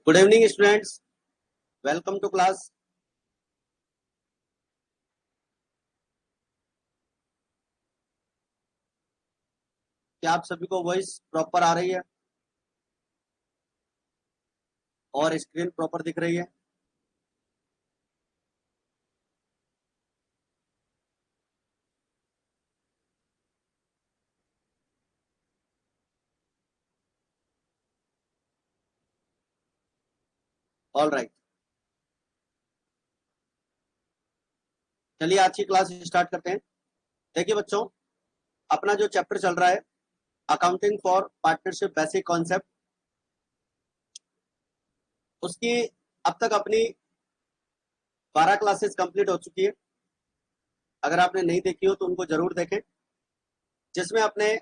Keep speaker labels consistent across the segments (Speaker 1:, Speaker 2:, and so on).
Speaker 1: Good evening students, welcome to class. क्या आप सभी को वॉइस प्रॉपर आ रही है और स्क्रीन प्रॉपर दिख रही है? ऑल राइट, चलिए आज की क्लास स्टार्ट करते हैं। देखिए बच्चों, अपना जो चैप्टर चल रहा है accounting for partnership basic concept, उसकी अब तक अपनी 12 क्लासेस कंप्लीट हो चुकी है। अगर आपने नहीं देखी हो तो उनको जरूर देखें, जिसमें अपने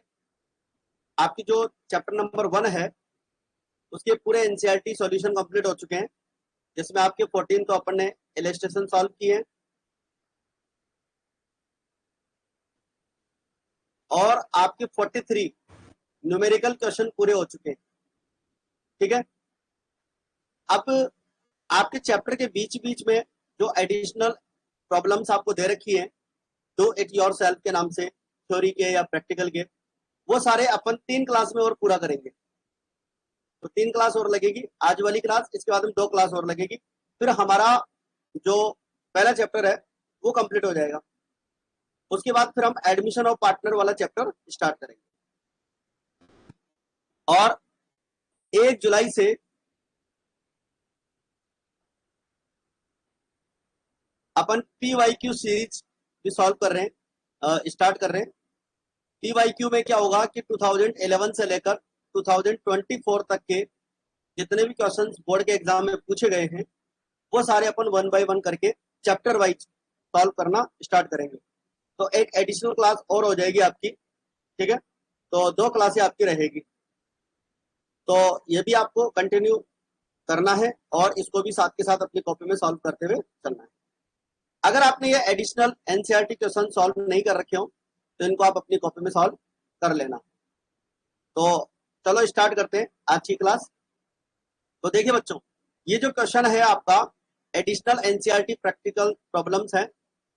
Speaker 1: आपकी जो चैप्टर नंबर 1 है उसके पूरे एनसीईआरटी सॉल्यूशन कंप्लीट हो चुके हैं, जिसमें आपके 14 तो अपन ने इलस्ट्रेशन सॉल्व किए हैं और आपके 43 न्यूमेरिकल क्वेश्चन पूरे हो चुके हैं। ठीक है, अब आपके चैप्टर के बीच बीच में जो एडिशनल प्रॉब्लम्स आपको दे रखी है, डू इट योरसेल्फ के नाम से, थ्योरी के या प्रैक्टिकल के, वो सारे अपन 3 क्लास में और पूरा करेंगे। तो 3 क्लास और लगेगी, आज वाली क्लास, इसके बाद में 2 क्लास और लगेगी, फिर हमारा जो पहला चैप्टर है वो कंप्लीट हो जाएगा। उसके बाद फिर हम एडमिशन ऑफ पार्टनर वाला चैप्टर स्टार्ट करेंगे और 1 जुलाई से अपन PYQ सीरीज भी सॉल्व कर रहे हैं, स्टार्ट कर रहे हैं। PYQ में क्या होगा कि 2011 से लेकर 2024 तक के जितने भी क्वेश्चंस बोर्ड के एग्जाम में पूछे गए हैं वो सारे अपन 1 बाय 1 करके चैप्टर वाइज सॉल्व करना स्टार्ट करेंगे। तो एक एडिशनल क्लास और हो जाएगी आपकी। ठीक है, तो 2 क्लासें आपकी रहेगी, तो ये भी आपको कंटिन्यू करना है और इसको भी साथ के साथ अपनी कॉपी में सॉल्व करते हुए चलना है। अगर आपने ये एडिशनल एनसीईआरटी क्वेश्चन सॉल्व नहीं कर रखे हो तो इनको आप अपनी कॉपी में सॉल्व कर लेना। तो चलो स्टार्ट करते हैं आज की क्लास। तो देखिए बच्चों, ये जो क्वेश्चन है आपका एडिशनल एनसीईआरटी प्रैक्टिकल प्रॉब्लम्स है,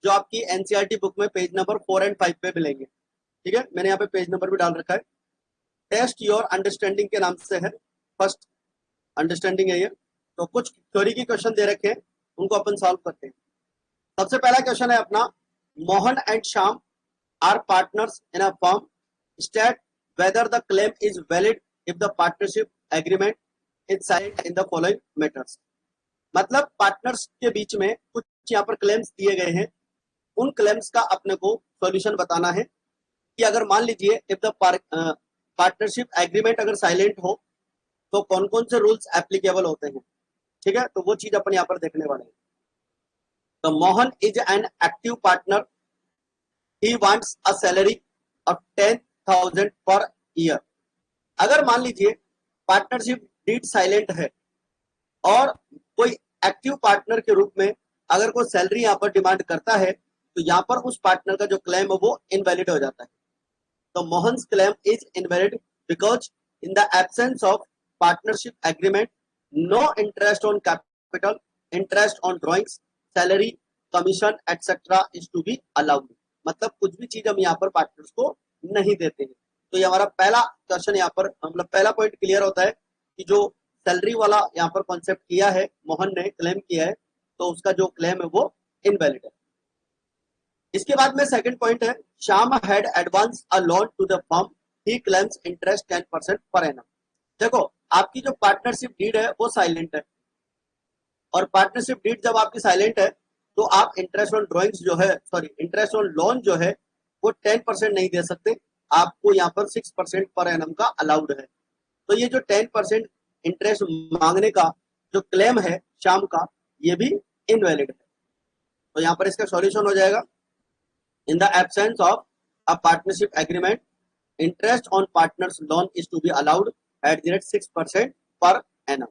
Speaker 1: जो आपकी एनसीईआरटी बुक में पेज नंबर 4 और 5 पे मिलेंगे। ठीक है, मैंने यहाँ पे पेज नंबर भी डाल रखा है। टेस्ट योर अंडरस्टैंडिंग के नाम से है, फर्स्ट अंडरस्टैंडिंग है ये। तो कुछ थ्योरी के क्वेश्चन दे रखे हैं, उनको अपन सॉल्व करते हैं। सबसे पहला क्वेश्चन है अपना, Mohan and Shyam are partners in a firm, state whether the claim is valid if the partnership agreement is signed in the following matters। मतलब पार्टनर्स के बीच में कुछ यहाँ पर क्लेम्स दिए गए हैं, उन क्लेम्स का अपने को सॉल्यूशन बताना है कि अगर मान लीजिए इफ द पार्टनरशिप एग्रीमेंट अगर साइलेंट हो तो कौन कौन से रूल्स एप्लीकेबल होते हैं। ठीक है, तो वो चीज अपन यहाँ पर देखने वाले हैं। तो Mohan is an active partner, he wants a salary of 10,000 per year. अगर मान लीजिए पार्टनरशिप डीड साइलेंट है और कोई एक्टिव पार्टनर के रूप में अगर कोई सैलरी यहाँ पर डिमांड करता है तो यहाँ पर उस पार्टनर का जो क्लेम है वो इनवैलिड हो जाता है। तो Mohan's claim is invalid because in the absence of partnership agreement no interest on capital, interest on drawings, salary, commission etcetera is to be allowed. मतलब कुछ भी चीज हम यहाँ पर पार्टनर्स को नहीं देते हैं। तो ये हमारा पहला क्वेश्चन यहाँ पर, मतलब पहला पॉइंट क्लियर होता है कि जो सैलरी वाला यहाँ पर कॉन्सेप्ट किया है, मोहन ने क्लेम किया है, तो उसका जो क्लेम है वो इनवैलिड है। इसके बाद में सेकंड पॉइंट है, Shyam had advance a loan to the firm, he claims interest 10% per annum. देखो, आपकी जो पार्टनरशिप डीड है वो साइलेंट है और पार्टनरशिप डीड जब आपकी साइलेंट है तो आप इंटरेस्ट ऑन ड्रॉइंग्स जो है, सॉरी इंटरेस्ट ऑन लोन जो है वो 10% नहीं दे सकते, आपको यहाँ पर 6% पर एनम का अलाउड है। तो ये जो 10% इंटरेस्ट मांगने का जो क्लेम है श्याम का, ये भी इनवैलिड है। तो यहाँ पर इसका सॉल्यूशन हो जाएगा, in the absence of a partnership agreement interest on partners loan is to be allowed at the rate 6% per annum.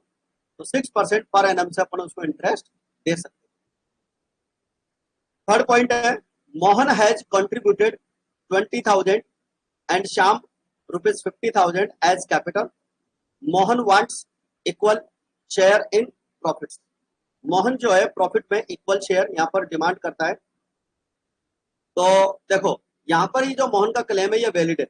Speaker 1: तो 6% पर एनम से अपन उसको इंटरेस्ट दे सकते हैं। थर्ड पॉइंट है, Mohan has contributed 20,000 and Shyam rupees 50,000 as capital. Mohan wants equal share in profit. Mohan जो है profit में equal share यहाँ पर डिमांड करता है। तो देखो यहाँ पर ही जो मोहन का क्लेम है ये वैलिड है,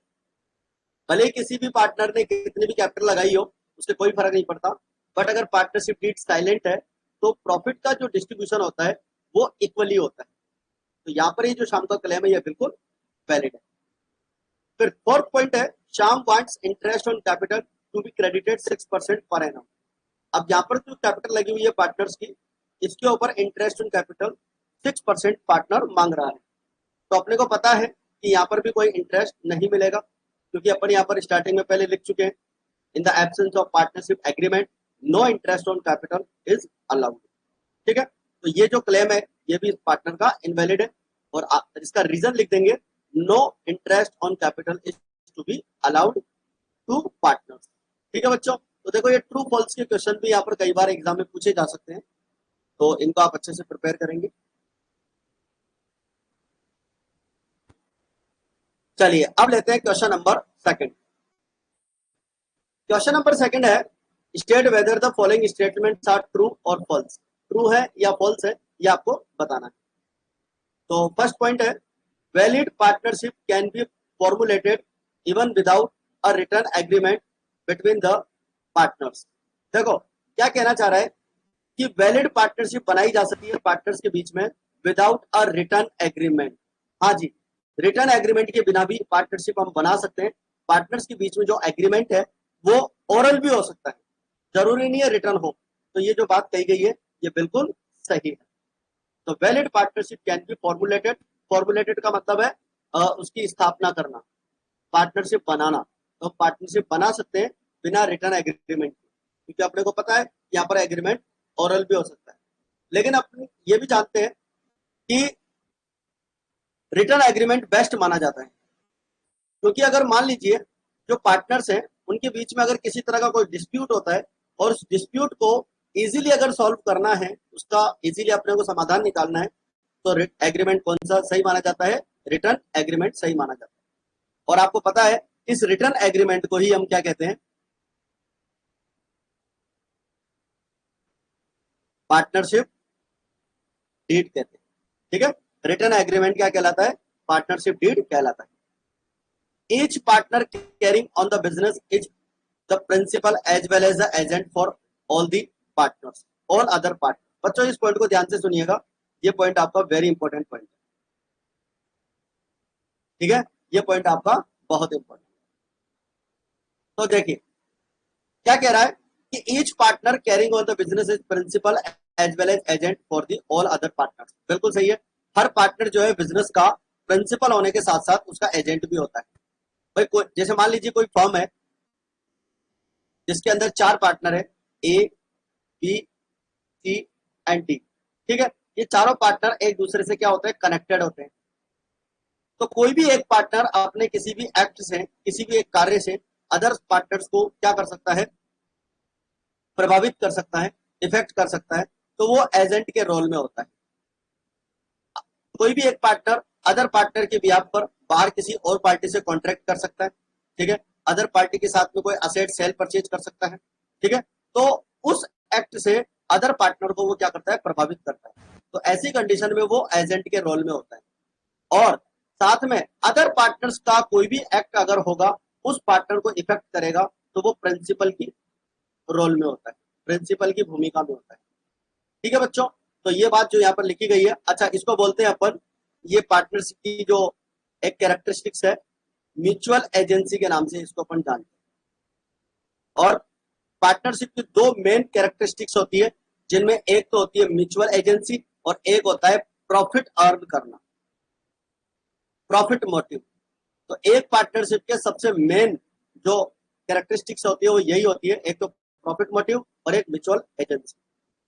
Speaker 1: भले ही किसी भी पार्टनर ने कितनी भी कैपिटल लगाई हो उससे कोई फर्क नहीं पड़ता, बट अगर पार्टनरशिप डीड साइलेंट है तो प्रॉफिट का जो डिस्ट्रीब्यूशन होता है वो इक्वली होता है। तो यहाँ पर ही जो शाम का क्लेम है ये बिल्कुल वैलिड है। फिर फोर्थ पॉइंट है, Shyam wants interest on capital to be credited 6% per annum. अब यहाँ पर जो कैपिटल लगी हुई है पार्टनर्स की, इसके ऊपर इंटरेस्ट ऑन कैपिटल 6% पार्टनर मांग रहा है। तो अपने को पता है कि यहाँ पर भी कोई इंटरेस्ट नहीं मिलेगा, क्योंकि अपन यहाँ पर स्टार्टिंग में पहले लिख चुके हैं, in the absence of partnership agreement no interest on capital is allowed. ठीक है, तो ये जो क्लेम है ये भी पार्टनर का इनवैलिड है, और इसका रीजन लिख देंगे, no interest on capital is to be allowed to partners. ठीक है बच्चों, तो देखो ये ट्रू फॉल्स के क्वेश्चन भी यहाँ पर कई बार एग्जाम में पूछे जा सकते हैं, तो इनको आप अच्छे से प्रिपेयर करेंगे। चलिए अब लेते हैं question number second. Question number second है, state whether the following statements are true और फॉल्स। ट्रू है या फॉल्स है ये आपको बताना है। तो फर्स्ट पॉइंट है, valid partnership can be formulated even without a return agreement between the partners. देखो क्या कहना चाह रहा है कि वैलिड पार्टनरशिप बनाई जा सकती है पार्टनर्स के बीच में विदाउट अ रिटर्न एग्रीमेंट। हाँ जी, रिटर्न एग्रीमेंट के बिना भी पार्टनरशिप हम बना सकते हैं। पार्टनर्स के बीच में जो एग्रीमेंट है वो ओरल भी हो सकता है, जरूरी नहीं है रिटर्न हो। तो ये जो बात कही गई है ये बिल्कुल सही है। तो valid partnership can be formulated, formulated का मतलब है उसकी स्थापना करना, पार्टनरशिप बनाना। तो पार्टनरशिप बना सकते हैं बिना रिटर्न एग्रीमेंट के, क्योंकि अपने को पता है यहाँ पर एग्रीमेंट ओरल भी हो सकता है। लेकिन अपने ये भी जानते हैं कि रिटर्न एग्रीमेंट बेस्ट माना जाता है, क्योंकि अगर मान लीजिए जो पार्टनर्स हैं उनके बीच में अगर किसी तरह का कोई डिस्प्यूट होता है और उस डिस्प्यूट को इजीली अगर सॉल्व करना है, उसका इजीली अपने को समाधान निकालना है, तो एग्रीमेंट कौन सा सही माना जाता है? रिटर्न एग्रीमेंट सही माना जाता है। और आपको पता है इस रिटर्न एग्रीमेंट को ही हम क्या कहते हैं? पार्टनरशिप डीड कहते हैं। ठीक है, रिटर्न एग्रीमेंट क्या कहलाता है? पार्टनरशिप डीड कहलाता है। Each partner carrying on the business is the principal as well as the agent for all the partners, all other partner. बच्चों इस पॉइंट को ध्यान से सुनिएगा, ये पॉइंट आपका वेरी इंपॉर्टेंट पॉइंट है। ठीक है, ये पॉइंट आपका बहुत इंपॉर्टेंट। तो देखिए क्या कह रहा है कि each partner carrying on the business is principal as well as agent for the all other partners. बिल्कुल सही है, हर पार्टनर जो है बिजनेस का प्रिंसिपल होने के साथ साथ उसका एजेंट भी होता है। भाई जैसे मान लीजिए कोई फर्म है जिसके अंदर 4 पार्टनर है, A B C and D. ठीक है, ये चारों पार्टनर एक दूसरे से क्या होते हैं? कनेक्टेड होते हैं। तो कोई भी एक पार्टनर अपने किसी भी एक्ट से, किसी भी एक कार्य से अदर पार्टनर्स को क्या कर सकता है? प्रभावित कर सकता है, इफेक्ट कर सकता है, तो वो एजेंट के रोल में होता है। कोई भी एक पार्टनर अदर पार्टनर के बिहाफ पर बाहर किसी और पार्टी से कॉन्ट्रैक्ट कर सकता है। ठीक है, अदर पार्टी के साथ में कोई असेट सेल परचेज कर सकता है। ठीक है, तो उस एक्ट से अदर पार्टनर को वो क्या करता है? प्रभावित करता है। तो ऐसी कंडीशन में वो एजेंट के रोल में होता है। और साथ में अदर पार्टनर्स का कोई भी एक्ट अगर होगा उस पार्टनर को इफेक्ट करेगा, तो वो प्रिंसिपल की रोल में होता है, प्रिंसिपल की भूमिका में होता है। ठीक है बच्चों, तो ये बात जो यहाँ पर लिखी गई है, अच्छा इसको बोलते हैं अपन, ये पार्टनरशिप की जो एक कैरेक्टरिस्टिक्स है म्यूचुअल एजेंसी के नाम से इसको अपन जानते हैं। और पार्टनरशिप की 2 मेन कैरेक्टरिस्टिक्स होती है, जिनमें एक तो होती है म्यूचुअल एजेंसी और एक होता है प्रॉफिट अर्न करना, प्रॉफिट मोटिव। तो एक पार्टनरशिप के सबसे मेन जो कैरेक्टरिस्टिक्स होती है वो यही होती है, एक तो प्रॉफिट मोटिव और एक म्यूचुअल एजेंसी।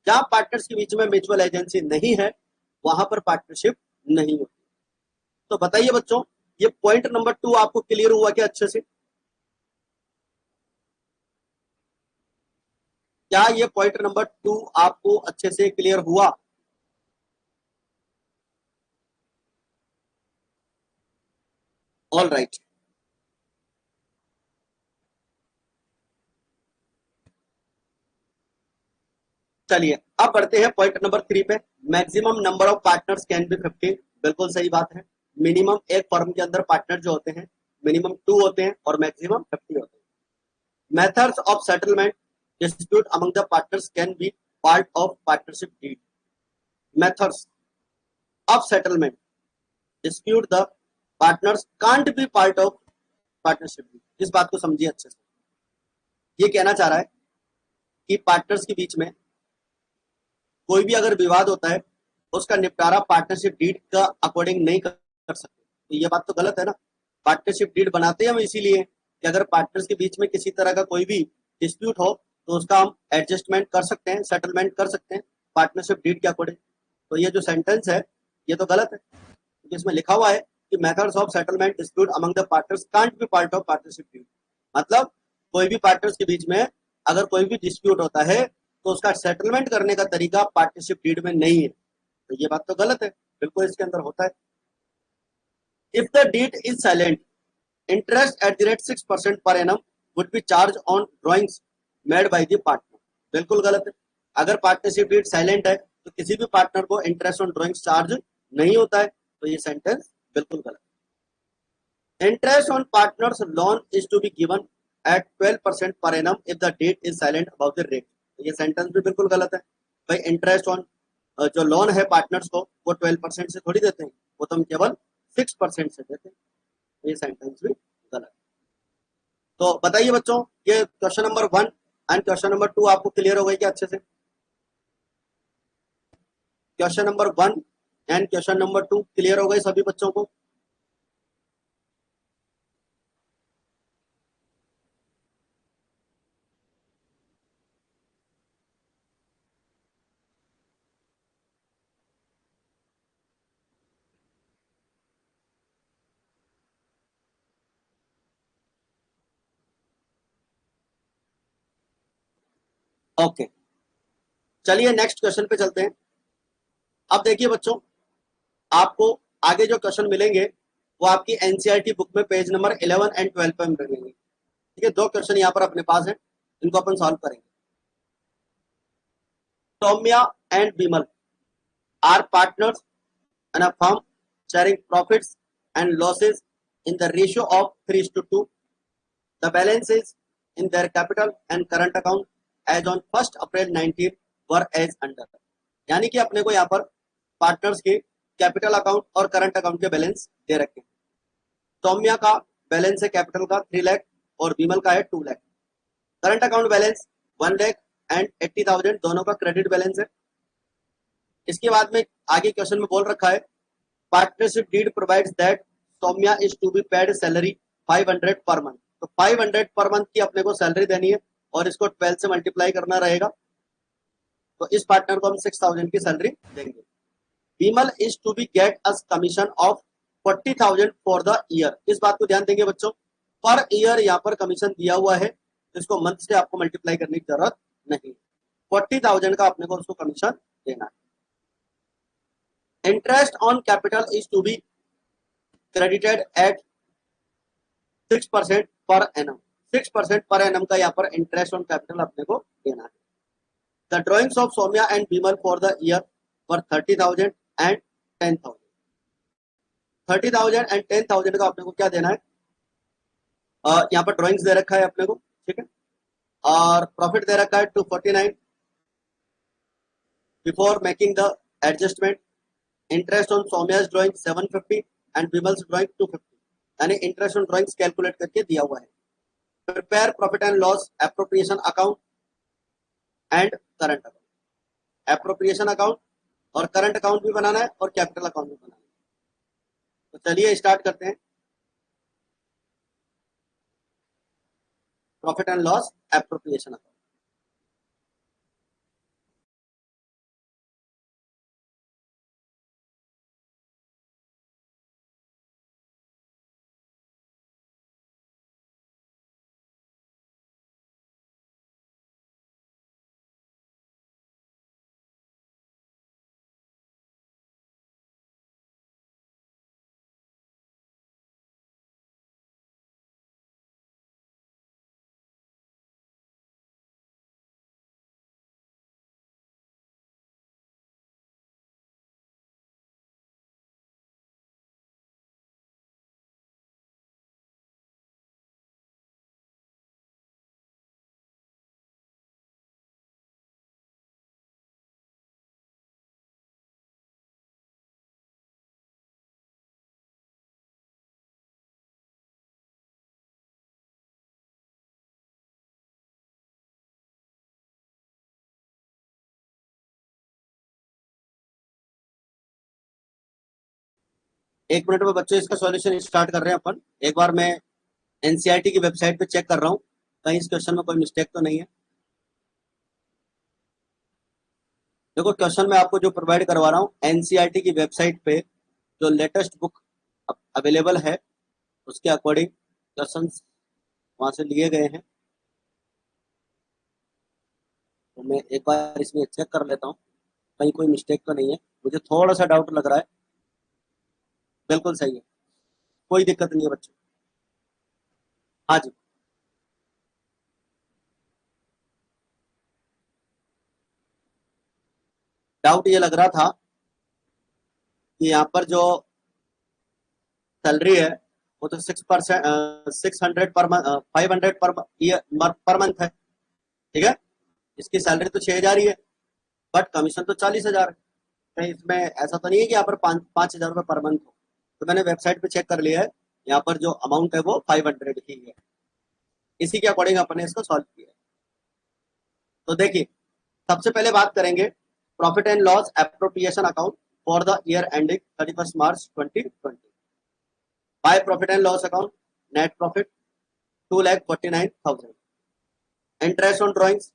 Speaker 1: जहां पार्टनर्स के बीच में म्यूचुअल एजेंसी नहीं है वहां पर पार्टनरशिप नहीं होती। तो बताइए बच्चों, ये पॉइंट नंबर 2 आपको क्लियर हुआ क्या अच्छे से? क्या ये पॉइंट नंबर 2 आपको अच्छे से क्लियर हुआ? All right. चलिए अब बढ़ते हैं पॉइंट नंबर 3 पे। Maximum number of partners can B 50। बिल्कुल सही बात है। मिनिमम एक फर्म के अंदर पार्टनर जो होते हैं मिनिमम 2 होते हैं और मैक्सिमम 50 होते हैं। Methods of settlement dispute among the partners can be part of partnership deed. Methods of settlement dispute the partners can't be part of partnership deed. इस बात को समझिए अच्छे से। ये कहना चाह रहा है कि पार्टनर्स के बीच में कोई भी अगर विवाद होता है उसका निपटारा पार्टनरशिप डीड का अकॉर्डिंग नहीं कर सकते। तो ये बात तो गलत है ना। पार्टनरशिप डीड बनाते हैं हम इसीलिए कि अगर पार्टनर्स के बीच में किसी तरह का कोई भी डिस्प्यूट हो तो उसका हम एडजस्टमेंट कर सकते हैं, सेटलमेंट कर सकते हैं पार्टनरशिप डीड के अकॉर्डिंग। तो ये जो सेंटेंस है ये तो गलत है क्योंकि इसमें लिखा हुआ है कि methods of settlement dispute among the partners can't be part of partnership deed. मतलब कोई भी पार्टनर्स के बीच में अगर कोई भी डिस्प्यूट होता है तो उसका सेटलमेंट करने का तरीका पार्टनरशिप डीड में नहीं है। तो ये बात तो गलत है। बिल्कुल इसके अंदर होता है। If the deed is silent interest at the rate 6% per annum would be charge on drawings made by the partner. बिल्कुल गलत है। अगर पार्टनरशिप डीड साइलेंट है तो किसी भी पार्टनर को इंटरेस्ट ऑन ड्रॉइंग्स चार्ज नहीं होता है। तो ये सेंटेंस बिल्कुल गलत है। Interest on partners loan is to be given at 12% per annum if the deed is silent about the rate. तो ये सेंटेंस भी बिल्कुल गलत है। भाई इंटरेस्ट ऑन जो लोन है पार्टनर्स को वो 12% से थोड़ी देते हैं, वो तो हम केवल 6% से देते हैं। ये सेंटेंस भी गलत। तो बताइए बच्चों, ये question number 1 and question number 2 आपको क्लियर हो गई क्या अच्छे से? Question number 1 and question number 2 clear हो गए सभी बच्चों को? ओके, चलिए नेक्स्ट क्वेश्चन पे चलते हैं। अब देखिए बच्चों, आपको आगे जो क्वेश्चन मिलेंगे वो आपकी एनसीईआरटी बुक में पेज नंबर 11 एंड 12 पे मिलेंगे। ठीक है, दो क्वेश्चन यहाँ पर अपने पास है, इनको अपन सॉल्व करेंगे। Saumya and Vimal are partners in a firm sharing profits and losses in the ratio of 3:2. The balances in their capital and current account as on 1st April 19 were as under. यानी कि अपने को यहाँ पर पार्टनर्स के capital account और current account के balance दे रखे हैं। सौम्या का बैलेंस है कैपिटल का 3 लाख और विमल का है 2 lakh. Current account balance 1 lakh and 80,000 दोनों का क्रेडिट बैलेंस है। इसके बाद में आगे क्वेश्चन में बोल रखा है partnership deed provides that Saumya is to be paid salary 500 per month. तो 500 पर मंथ की अपने को सैलरी देनी है और इसको 12 से मल्टीप्लाई करना रहेगा। तो इस पार्टनर को हम 6,000 की सैलरी देंगे। Vimal is to be get us commission of 40,000 for the year. इस बात को ध्यान देंगे बच्चों, पर ईयर यहाँ पर कमीशन दिया हुआ है तो इसको मंथ से आपको मल्टीप्लाई करने की जरूरत नहीं। 40,000 का अपने को उसको कमीशन देना है। Interest on capital is to be credited at 6% per annum. 6% per annum का यहाँ पर इंटरेस्ट ऑन कैपिटल अपने को देना है। The drawings of Saumya and Vimal for the year for 30,000 and 10,000। 30,000 and 10,000 का अपने को क्या देना है? यहाँ पर ड्रॉइंग्स दे रखा है अपने को, ठीक है, और प्रॉफिट दे रखा है 249 before making the adjustment. Interest on Soumya's drawing 750 and Vimal's drawing 250। यानी इंटरेस्ट ऑन ड्रॉइंग्स कैलकुलेट करके दिया हुआ है। Prepare profit and loss appropriation account and current account. Appropriation account और करंट अकाउंट भी बनाना है और कैपिटल अकाउंट भी बनाना है। तो चलिए स्टार्ट करते हैं। Profit and loss appropriation account. एक मिनट में बच्चों इसका सॉल्यूशन स्टार्ट कर रहे हैं अपन। एक बार मैं एनसीईआरटी की वेबसाइट पे चेक कर रहा हूँ कहीं इस क्वेश्चन में कोई मिस्टेक तो नहीं है। देखो क्वेश्चन मैं आपको जो प्रोवाइड करवा रहा हूँ एनसीईआरटी की वेबसाइट पे जो लेटेस्ट बुक अवेलेबल है उसके अकॉर्डिंग क्वेश्चन वहां से लिए गए हैं। तो मैं एक बार इसमें चेक कर लेता हूँ कहीं कोई मिस्टेक तो नहीं है। मुझे थोड़ा सा डाउट लग रहा है। बिल्कुल सही है, कोई दिक्कत नहीं है बच्चों। हाँ जी। डाउट ये लग रहा था कि यहाँ पर जो सैलरी है वो तो 6%, 600 per month, 500 per year per month है। ठीक है, इसकी सैलरी तो 6,000 ही है, बट कमीशन तो 40,000 है। कहीं इसमें ऐसा तो नहीं है कि यहाँ पर 5,000 रुपये पर मंथ हो। तो मैंने वेबसाइट पे चेक कर लिया है, यहाँ पर जो अमाउंट है वो 500 ही है। इसी के अकॉर्डिंग अपने इसको सॉल्व किया है। तो देखिए सबसे पहले बात करेंगे profit and loss appropriation account for the year ending 31 March 2020। Bye profit and loss account net profit 2,49,000, interest on drawings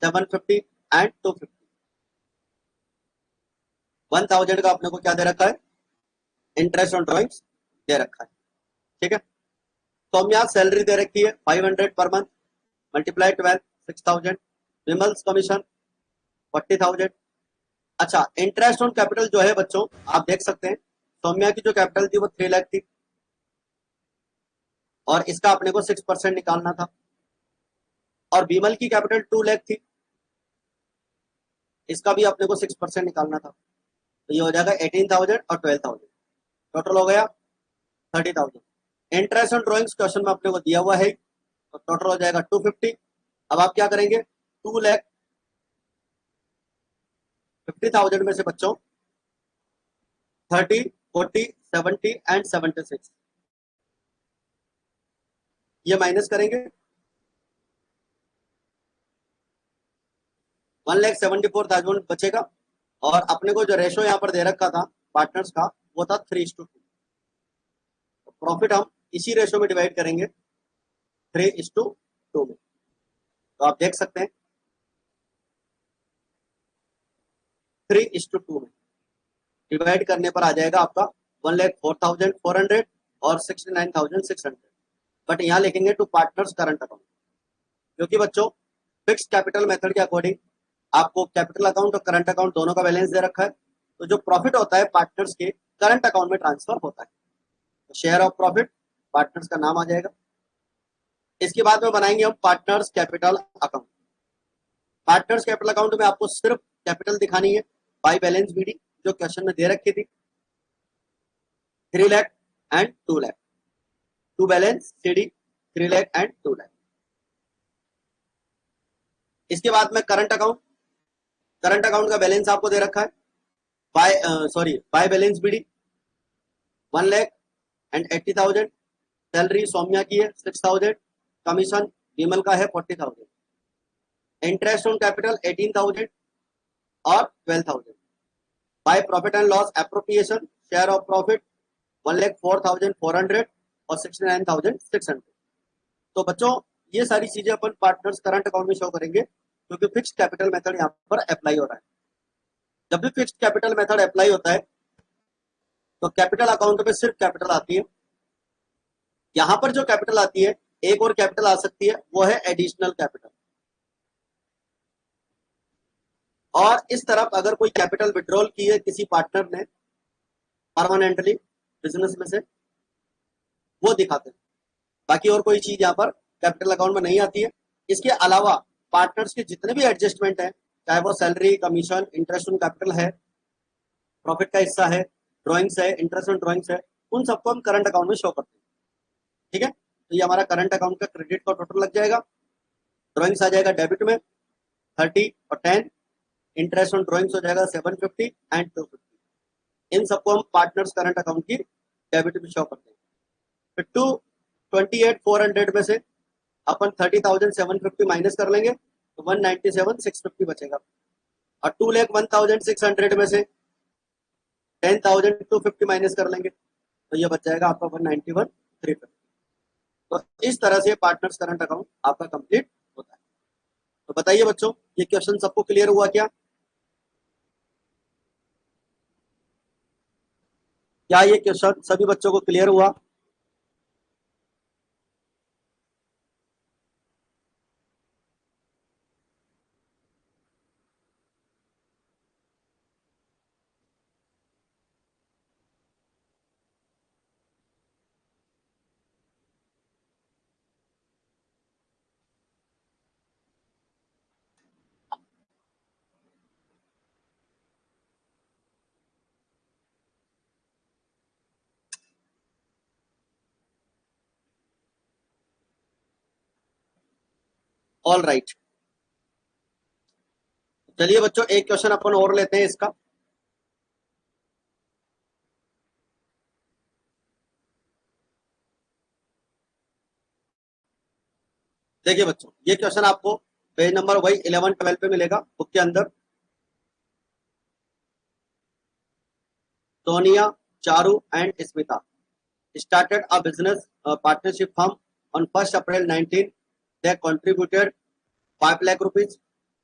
Speaker 1: 750 and 250। 1,000 का अपने को क्या दे रखा है, इंटरेस्ट ऑन ड्रॉइंग्स दे रखा है। ठीक है, तो हम यहाँ सैलरी दे रखी है 500 per month, multiply 12 6,000, Vimals commission 40,000। अच्छा, इंटरेस्ट ऑन कैपिटल जो है बच्चों आप देख सकते हैं सौम्या की जो कैपिटल थी वो 3 लाख थी और इसका अपने को 6% निकालना था। और विमल की कैपिटल 2 लाख थी, इसका भी अपने को 6% निकालना था। तो ये हो जाएगा 18,000 और 12,000, टोटल हो गया 30,000। इंटरेस्ट ऑन ड्रॉइंग्स क्वेश्चन में अपने को दिया हुआ है तो टोटल हो जाएगा 250। अब आप क्या करेंगे, 2,50,000 में से बच्चों 30, 40, 70 एंड 76 ये माइनस करेंगे, 1,74,000 बचेगा। और अपने को जो रेशो यहाँ पर दे रखा था पार्टनर्स का वो था 3:2। प्रॉफिट हम इसी रेशो में डिवाइड करेंगे 3:2 में। तो आप देख सकते हैं 3:2 में डिवाइड करने पर आ जाएगा आपका 1,04,400 और 69,600। बट यहाँ लिखेंगे टू पार्टनर्स करंट अकाउंट, क्योंकि बच्चों फिक्स कैपिटल मेथड के अकॉर्डिंग आपको कैपिटल अकाउंट और करंट अकाउंट दोनों का बैलेंस दे रखा है। तो जो प्रॉफिट होता है पार्टनर्स के करंट अकाउंट में ट्रांसफर होता है, तो शेयर ऑफ प्रॉफिट पार्टनर्स का नाम आ जाएगा। इसके बाद में बनाएंगे हम partners capital account. Partners capital account में आपको सिर्फ कैपिटल दिखानी है बाय बैलेंस बीडी जो क्वेश्चन में दे रखी थी 3 lakh and 2 lakh, to balance CD 3 lakh and 2 lakh. इसके बाद में करंट अकाउंट, करंट अकाउंट का बैलेंस आपको दे रखा है by balance BD 1,80,000, salary Saumya की है 6,000, कमीशन विमल का है 40,000, इंटरेस्ट ऑन कैपिटल 18,000 और 12,000। Bye profit and loss appropriation share of profit 1,04,400 और 69,600। तो बच्चों ये सारी चीजें अपन पार्टनर्स करंट अकाउंट में शो करेंगे क्योंकि फिक्स्ड कैपिटल मेथड यहाँ पर अप्लाई हो रहा है। जब भी फिक्स्ड कैपिटल मेथड अप्लाई होता है तो कैपिटल अकाउंट में सिर्फ कैपिटल आती है। यहाँ पर जो कैपिटल आती है एक और कैपिटल आ सकती है, वो है एडिशनल कैपिटल। और इस तरफ अगर कोई कैपिटल विड्रॉल की है किसी पार्टनर ने परमानेंटली बिजनेस में से, वो दिखाते हैं। बाकी और कोई चीज यहाँ पर कैपिटल अकाउंट में नहीं आती है। इसके अलावा पार्टनर्स के जितने भी एडजस्टमेंट है, चाहे वो salary commission interest on capital है, प्रॉफिट का हिस्सा है, ड्रॉइंग्स है, इंटरेस्ट ऑन ड्रॉइंग्स है, उन सबको हम करंट अकाउंट में शो करते हैं। ठीक है, तो ये हमारा करंट अकाउंट का क्रेडिट का टोटल लग जाएगा। ड्रॉइंग्स आ जाएगा डेबिट में 30 और 10, इंटरेस्ट ऑन ड्रॉइंग्स हो जाएगा 750 एंड 250। इन सबको हम पार्टनर्स करंट अकाउंट की डेबिट में शो करते हैं। फिर 228,400 में से अपन 30,750 माइनस कर लेंगे तो 197,650 बचेगा। और 2,01,600 में से 10,250 माइनस कर लेंगे तो ये बच जाएगा आपका 191,350। तो इस तरह से पार्टनर्स करंट अकाउंट आपका कंप्लीट होता है। तो बताइए बच्चों, ये क्वेश्चन सबको क्लियर हुआ क्या? क्या ये क्वेश्चन सभी बच्चों को क्लियर हुआ? All right. चलिए बच्चों, एक क्वेश्चन अपन और लेते हैं इसका। देखिए बच्चों, ये क्वेश्चन आपको पेज नंबर वही 11-12 पे मिलेगा बुक के अंदर। Sonia, Charu and Smita started a business partnership firm on 1st April 19. They contributed 5 lakh rupees,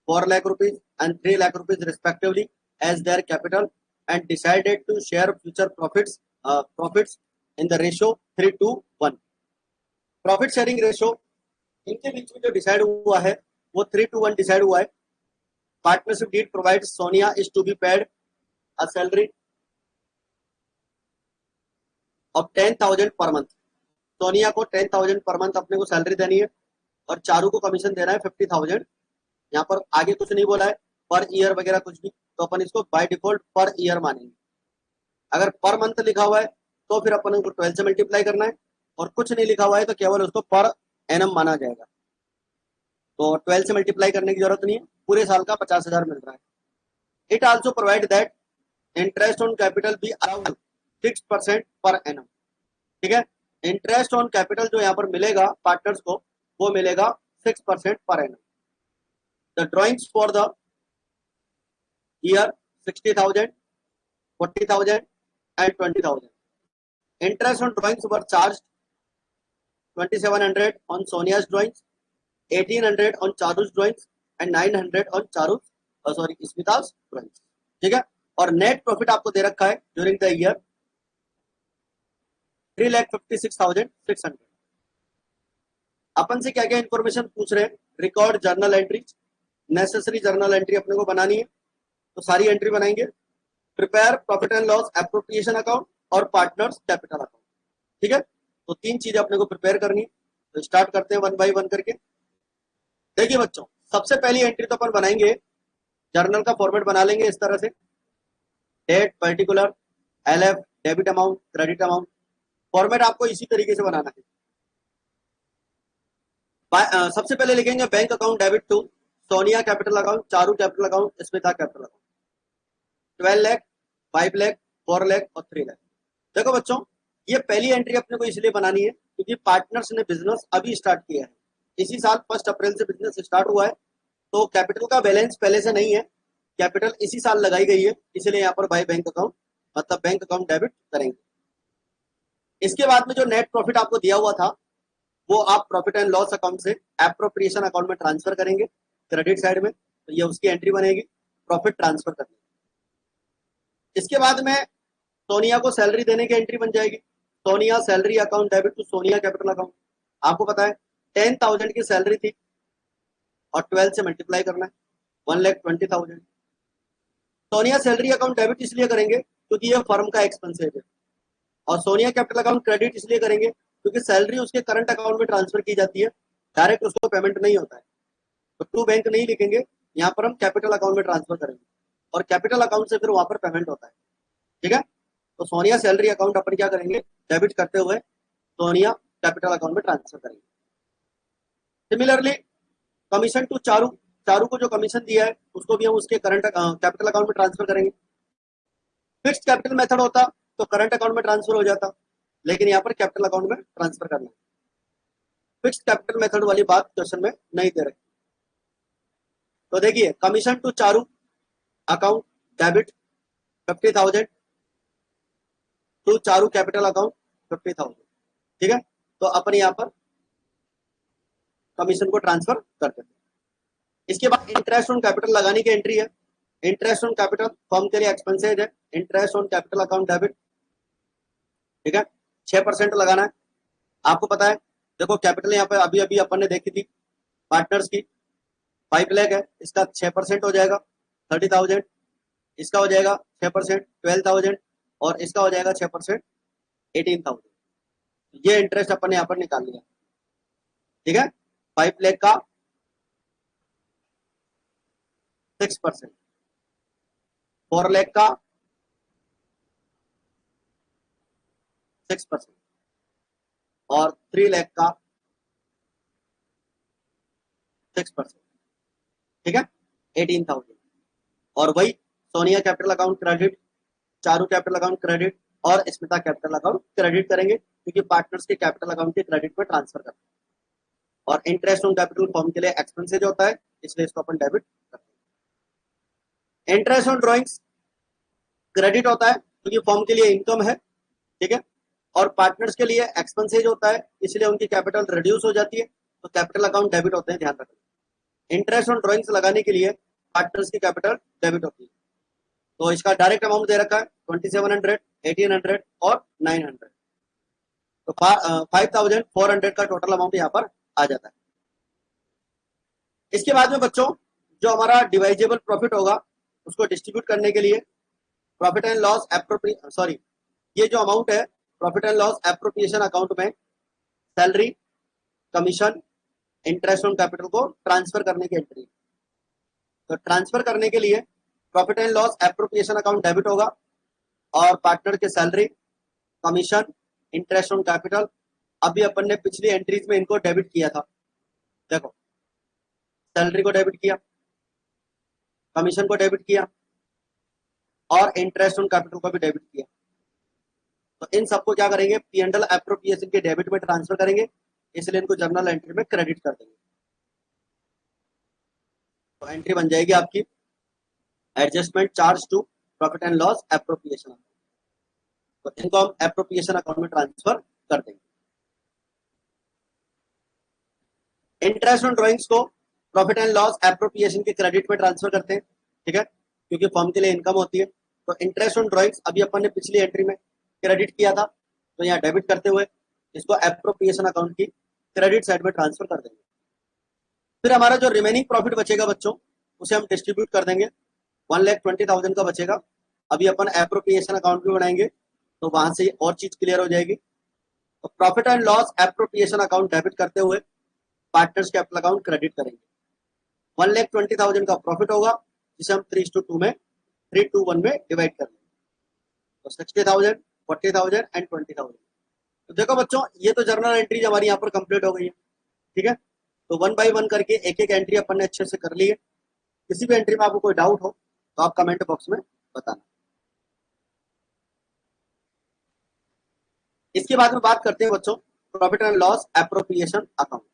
Speaker 1: 4 lakh rupees and 3 lakh rupees respectively as their capital and decided to share future profits in the ratio 3:1. Profit sharing ratio इनके बीच में जो decide हुआ है वो 3:1 decide हुआ है। Partnership deed provide Sonia is to be paid a salary of 10,000 per month. Sonia को 10,000 per month अपने को सैलरी देनी है और चारू को कमीशन देना है 50,000। यहाँ पर आगे कुछ नहीं बोला है पर ईयर वगैरह कुछ भी, तो अपन इसको बाय डिफॉल्ट पर ईयर मानेंगे। अगर पर मंथ लिखा हुआ है तो फिर अपन को 12 से मल्टीप्लाई करना है, और कुछ नहीं लिखा हुआ है तो केवल उसको पर एनम माना जाएगा। तो 12 से मल्टीप्लाई करने की जरूरत नहीं है, पूरे साल का 50,000 मिल रहा है। It also provide that interest on capital be around 6% per annum. ठीक है, इंटरेस्ट ऑन कैपिटल जो यहाँ पर मिलेगा पार्टनर्स को वो मिलेगा 6% per annum. The drawings for the year 60,000, 40,000 and 20,000. Interest on drawings were charged 2,700 on Sonia's drawings, 1,800 on Charu's drawings and 900 on Smita's drawings. ठीक है, और नेट प्रॉफिट आपको दे रखा है ड्यूरिंग द ईयर 3,56,600। अपन से क्या क्या इन्फॉर्मेशन पूछ रहे हैं? Record journal entries, necessary journal entry अपने को बनानी है, तो सारी एंट्री बनाएंगे। Prepare profit and loss appropriation account और पार्टनर्स कैपिटल अकाउंट। ठीक है, तो तीन चीजें अपने को प्रिपेयर करनी है। तो स्टार्ट करते हैं 1 बाय 1 करके। देखिए बच्चों, सबसे पहली एंट्री तो अपन बनाएंगे, जर्नल का फॉर्मेट बना लेंगे इस तरह से। Date particular, LF, debit amount, credit amount. Format आपको इसी तरीके से बनाना है। सबसे पहले लिखेंगे bank account debit to Sonia capital account, Charu capital account, Smita capital account. 12 lakh, 5 lakh, 4 lakh और 3 लाख। देखो बच्चों, ये पहली एंट्री अपने को इसलिए बनानी है क्योंकि पार्टनर्स ने बिजनेस अभी स्टार्ट किया है। इसी साल 1 अप्रैल से बिजनेस स्टार्ट हुआ है, तो कैपिटल का बैलेंस पहले से नहीं है, कैपिटल इसी साल लगाई गई है, इसलिए यहाँ पर बाय बैंक अकाउंट मतलब बैंक अकाउंट डेबिट करेंगे। इसके बाद में जो नेट प्रॉफिट आपको दिया हुआ था वो आप प्रॉफिट एंड लॉस अकाउंट से एप्रोप्रिएशन अकाउंट में ट्रांसफर करेंगे क्रेडिट साइड में, तो ये उसकी एंट्री बनेगी, प्रॉफिट ट्रांसफर करनी। इसके बाद में सोनिया को सैलरी देने की एंट्री बन जाएगी, Sonia salary account debit to Sonia capital account. आपको पता है 10,000 की सैलरी थी और 12 से मल्टीप्लाई करना है 1,20,000। सोनिया सैलरी अकाउंट डेबिट इसलिए करेंगे क्योंकि ये फर्म का एक्सपेंसेस है, और सोनिया कैपिटल अकाउंट क्रेडिट इसलिए करेंगे क्योंकि सैलरी उसके करंट अकाउंट में ट्रांसफर की जाती है, डायरेक्ट उसको पेमेंट नहीं होता है। तो टू बैंक नहीं लिखेंगे, यहाँ पर हम कैपिटल अकाउंट में ट्रांसफर करेंगे और कैपिटल अकाउंट से फिर वहां पर पेमेंट होता है। ठीक है, तो सोनिया सैलरी अकाउंट अपन क्या करेंगे, डेबिट करते हुए सोनिया कैपिटल अकाउंट में ट्रांसफर करेंगे। Similarly commission to Charu, Charu को जो कमीशन दिया है उसको भी हम उसके करंट कैपिटल अकाउंट में ट्रांसफर करेंगे। फिक्स्ड कैपिटल मेथड होता तो करंट अकाउंट में ट्रांसफर हो जाता, लेकिन यहाँ पर कैपिटल अकाउंट में ट्रांसफर करना है। फिक्स्ड कैपिटल मेथड वाली बात क्वेश्चन में नहीं दे रही। तो देखिए, commission to Charu account debit 50,000, to Charu capital account 50,000। ठीक है, तो अपन यहाँ पर कमीशन को ट्रांसफर कर देते हैं। इसके बाद इंटरेस्ट ऑन कैपिटल लगाने की एंट्री है। इंटरेस्ट ऑन कैपिटल फर्म के लिए एक्सपेंसेज है। Interest on capital account debit, ठीक है, 6% लगाना है। आपको पता है, देखो कैपिटल यहाँ पे अभी अभी अपन ने देखी थी पार्टनर्स की 5 लाख है, इसका 6% हो जाएगा 30,000, इसका हो जाएगा 6% 12,000 और इसका हो जाएगा 6% 18,000। ये इंटरेस्ट अपन ने यहाँ पर निकाल लिया। ठीक है, 5 लाख का 6%, 4 लाख का 6% और 3 लाख का 6%। ठीक है, 18,000। और वही Sonia capital account credit, Charu capital account credit और स्मिता कैपिटल अकाउंट क्रेडिट करेंगे, क्योंकि पार्टनर्स के कैपिटल अकाउंट के क्रेडिट में ट्रांसफर करते हैं। और इंटरेस्ट ऑन कैपिटल फर्म के लिए एक्सपेंसेज होता है, इसलिए इसको अपन डेबिट करते हैं। इंटरेस्ट ऑन ड्रॉइंग्स क्रेडिट होता है, क्योंकि फर्म के लिए इनकम है। ठीक है, और पार्टनर्स के लिए एक्सपेंसेज होता है, इसलिए उनकी कैपिटल रिड्यूस हो जाती है, तो कैपिटल अकाउंट डेबिट होते हैं, ध्यान रखना। इंटरेस्ट ऑन ड्रॉइंग्स लगाने के लिए पार्टनर्स की कैपिटल डेबिट होती है। तो इसका डायरेक्ट अमाउंट दे रखा है 2700, 1800 और 900, तो 5400 का टोटल अमाउंट यहाँ पर आ जाता है। इसके बाद में बच्चों जो हमारा डिवाइजेबल प्रॉफिट होगा उसको डिस्ट्रीब्यूट करने के लिए प्रॉफिट एंड लॉस ये जो अमाउंट है profit and loss appropriation account में salary, commission, interest on capital को ट्रांसफर करने की एंट्री। तो ट्रांसफर करने के लिए profit and loss appropriation account debit होगा और पार्टनर के salary, commission, interest on capital, अभी अपन ने पिछली एंट्रीज में इनको डेबिट किया था। देखो, सैलरी को डेबिट किया, कमीशन को डेबिट किया और इंटरेस्ट ऑन कैपिटल को भी डेबिट किया। तो इन सबको क्या करेंगे, P&L एप्रोप्रिएशन के डेबिट में ट्रांसफर करेंगे, इसलिए इनको जर्नल एंट्री में क्रेडिट कर देंगे। तो एंट्री बन जाएगी आपकी adjustment charge to profit and loss appropriation account. तो इनको हम एप्रोप्रिएशन अकाउंट में ट्रांसफर कर देंगे। इंटरेस्ट ऑन ड्रॉइंग्स को प्रॉफिट एंड लॉस एप्रोप्रिएशन के क्रेडिट में ट्रांसफर करते हैं। ठीक है, क्योंकि फर्म के लिए इनकम होती है। तो इंटरेस्ट ऑन ड्रॉइंग्स अभी अपन ने पिछली एंट्री में क्रेडिट किया था, तो यहाँ डेबिट करते हुए इसको एप्रोप्रिएशन अकाउंट की क्रेडिट साइड में ट्रांसफर कर देंगे। फिर हमारा जो रिमेनिंग प्रॉफिट बचेगा बच्चों उसे हम डिस्ट्रीब्यूट कर देंगे। 1,20,000 का बचेगा। अभी अपन एप्रोप्रिएशन अकाउंट भी बनाएंगे, तो वहां से और चीज क्लियर हो जाएगी। तो profit and loss appropriation account debit करते हुए पार्टनर्स कैपिटल अकाउंट क्रेडिट करेंगे। 1,20,000 का प्रॉफिट होगा, जिसे हम 3:2 में 3:1 में डिवाइड कर लेंगे। तो 60,000, 40,000 एंड 20,000। तो देखो बच्चों, ये तो जर्नल एंट्रीज हमारी यहाँ पर कंप्लीट हो गई है। ठीक है, तो 1 बाय 1 करके एक एक एंट्री अपन ने अच्छे से कर ली है। किसी भी एंट्री में आपको कोई डाउट हो तो आप कमेंट बॉक्स में बताना। इसके बाद में बात करते हैं बच्चों profit and loss appropriation account.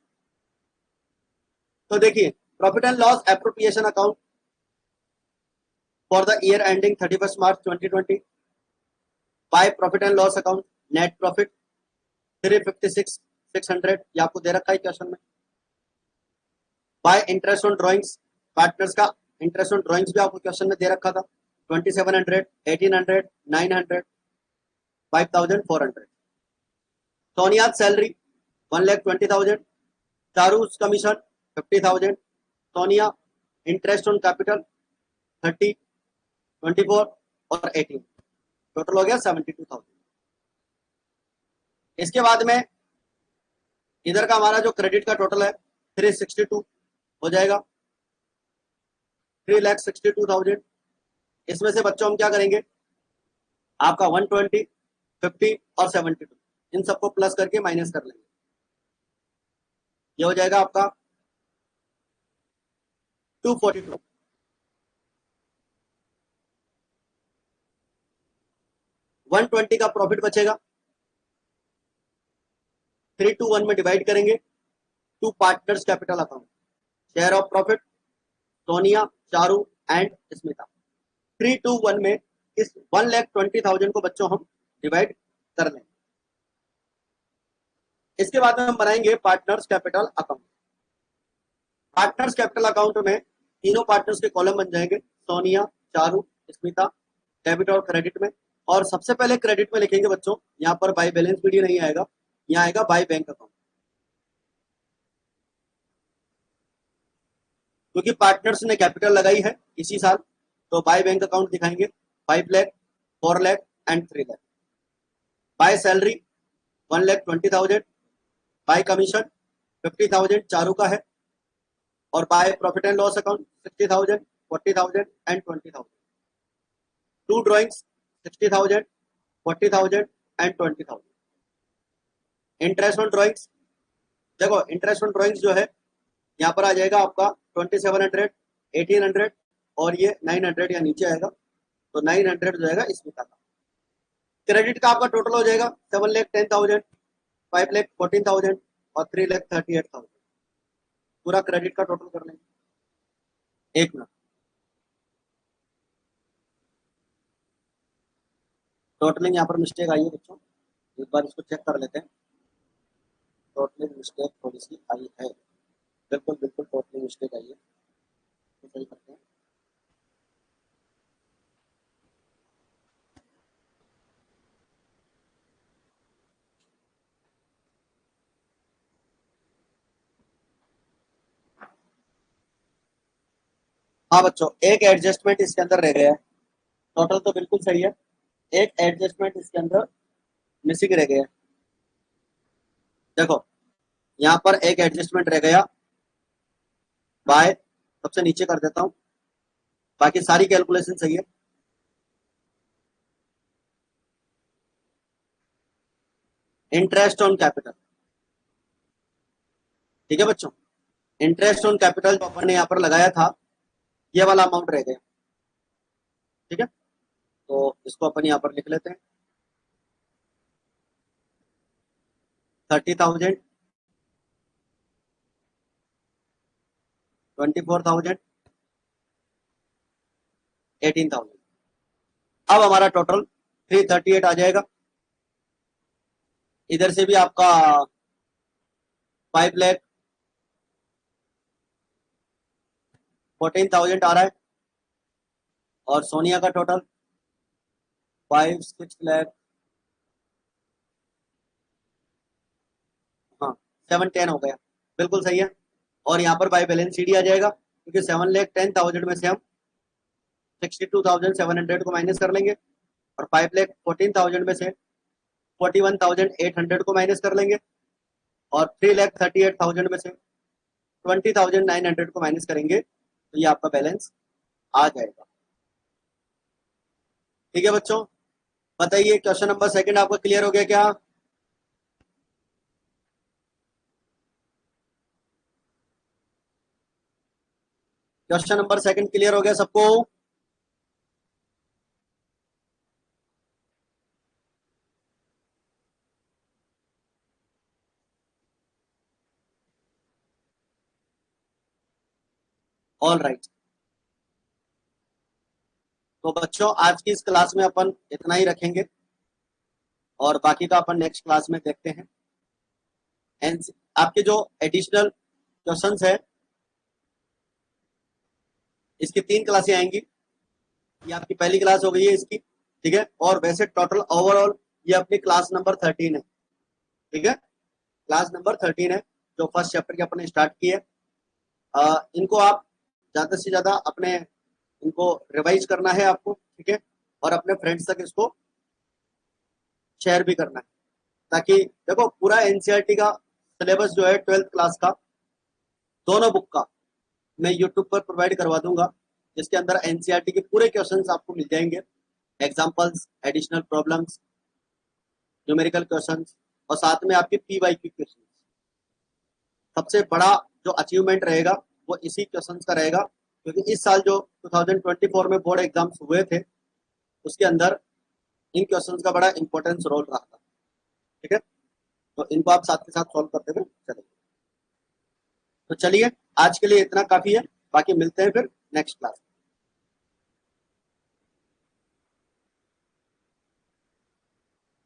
Speaker 1: तो देखिए, profit and loss appropriation account for the year ending 31 March 2020 bye profit and loss account net profit 356,600, ये आपको दे रखा है क्वेश्चन में। Bye interest on drawings, partners का इंटरेस्ट ऑन ड्रॉइंग्स भी आपको क्वेश्चन में दे रखा था 2,700, 1,800, 900, 5,400। Sonia salary 1,20,000, Charu's commission 50,000, Sonia interest on capital 30, 24 और 18, टोटल हो गया 72,000। इसके बाद में इधर का हमारा जो क्रेडिट का टोटल है 362 हो जाएगा, 3,62,000। इसमें से बच्चों हम क्या करेंगे, आपका 120, 50 और 72 इन सबको प्लस करके माइनस कर लेंगे। ये हो जाएगा आपका 242। 120 का प्रॉफिट बचेगा, 3:1 में डिवाइड करेंगे to partners capital account, share of profit Sonia, Charu and Smita. 3:1 में इस 1,20,000 को बच्चों हम डिवाइड कर लें। इसके बाद में हम बनाएंगे partners capital account. Partners capital account में तीनों पार्टनर्स के कॉलम बन जाएंगे, सोनिया, चारू, स्मिता, डेबिट और क्रेडिट में। और सबसे पहले क्रेडिट में लिखेंगे बच्चों, यहाँ पर बाय बैलेंस वीडियो नहीं आएगा, यहाँ आएगा बाय बैंक अकाउंट, क्योंकि पार्टनर्स ने कैपिटल लगाई है इसी साल, तो बाय बैंक अकाउंट दिखाएंगे 5 lakh, 4 lakh and 3 lakh. By salary 1,20,000, by commission 50,000 Charu का है, और by profit and loss account 60,000, 40,000 and 20,000। To drawings 60,000, 40,000 and 20,000। Interest on drawings, देखो इंटरेस्ट ऑन ड्रॉइंग्स जो है यहाँ पर आ जाएगा आपका 2700, 1800 और ये 900 या नीचे आएगा, तो 900 जो आएगा इसमें का। क्रेडिट का आपका टोटल हो जाएगा 7,10,000, 5,14,000 और 3,38,000। पूरा क्रेडिट का टोटल कर लेंगे। एक मिनट, टोटलिंग यहाँ पर मिस्टेक आई है बच्चों, एक बार इसको चेक कर लेते हैं। टोटलिंग मिस्टेक थोड़ी सी आई है, बिल्कुल बिल्कुल टोटलिंग मिस्टेक आई है, तो सही करते हैं। हाँ बच्चों, एक एडजस्टमेंट इसके अंदर रह गया है, टोटल तो बिल्कुल सही है, एक एडजस्टमेंट इसके अंदर मिसिंग रह गया है। देखो यहाँ पर एक एडजस्टमेंट रह गया, बाय, सबसे नीचे कर देता हूँ, बाकी सारी कैलकुलेशन सही है। इंटरेस्ट ऑन कैपिटल, ठीक है बच्चों, इंटरेस्ट ऑन कैपिटल जो अपन ने यहाँ पर लगाया था, ये वाला अमाउंट रह गया, ठीक है, तो इसको अपन यहाँ पर लिख लेते हैं 30,000, 24,000, 18,000। अब हमारा टोटल 338 आ जाएगा। इधर से भी आपका 5,14,000 आ रहा है, और सोनिया का टोटल 5-6 लाख, हाँ 7-10 हो गया, बिल्कुल सही है। और यहाँ पर बाय बैलेंस सीडी आ जाएगा, क्योंकि 7,10,000 में से हम 62,700 को माइनस कर लेंगे, और 5,14,000 में से 41,800 को माइनस कर लेंगे, और 3,38,000 में से 20,900 को माइनस करेंगे, तो ये आपका बैलेंस आ जाएगा। ठीक है बच्चों, बताइए क्वेश्चन नंबर सेकंड आपका क्लियर हो गया क्या? क्वेश्चन नंबर सेकंड क्लियर हो गया सबको? ऑल राइट, तो बच्चों आज की इस क्लास में अपन इतना ही रखेंगे, और बाकी का अपन नेक्स्ट क्लास में देखते हैं। एंड आपके जो एडिशनल क्वेश्चंस है, इसकी 3 क्लासें आएंगी, ये आपकी पहली क्लास हो गई है इसकी, ठीक है, और वैसे टोटल ओवरऑल ये अपनी क्लास नंबर 13 है, ठीक है, क्लास नंबर 13 है, जो फर्स्ट चैप्टर की अपने स्टार्ट की है। इनको आप ज्यादा से ज्यादा अपने इनको रिवाइज करना है आपको, ठीक है, और अपने फ्रेंड्स तक इसको शेयर भी करना है, ताकि देखो पूरा एनसीईआरटी का सिलेबस जो है 12th क्लास का, दोनों बुक का मैं यूट्यूब पर प्रोवाइड करवा दूंगा, जिसके अंदर एनसीईआरटी के पूरे क्वेश्चंस आपको मिल जाएंगे, examples, additional problems, numerical questions, और साथ में आपके पीवाईक्यू क्वेश्चंस। सबसे बड़ा जो अचीवमेंट रहेगा वो इसी क्वेश्चंस का रहेगा, क्योंकि इस साल जो 2024 में बोर्ड एग्जाम्स हुए थे, उसके अंदर इन क्वेश्चंस का बड़ा इंपॉर्टेंस रोल रहा था, ठीक है, तो इनको आप साथ के साथ सॉल्व करते हुए चलेंगे। तो चलिए आज के लिए इतना काफी है, बाकी मिलते हैं फिर नेक्स्ट क्लास।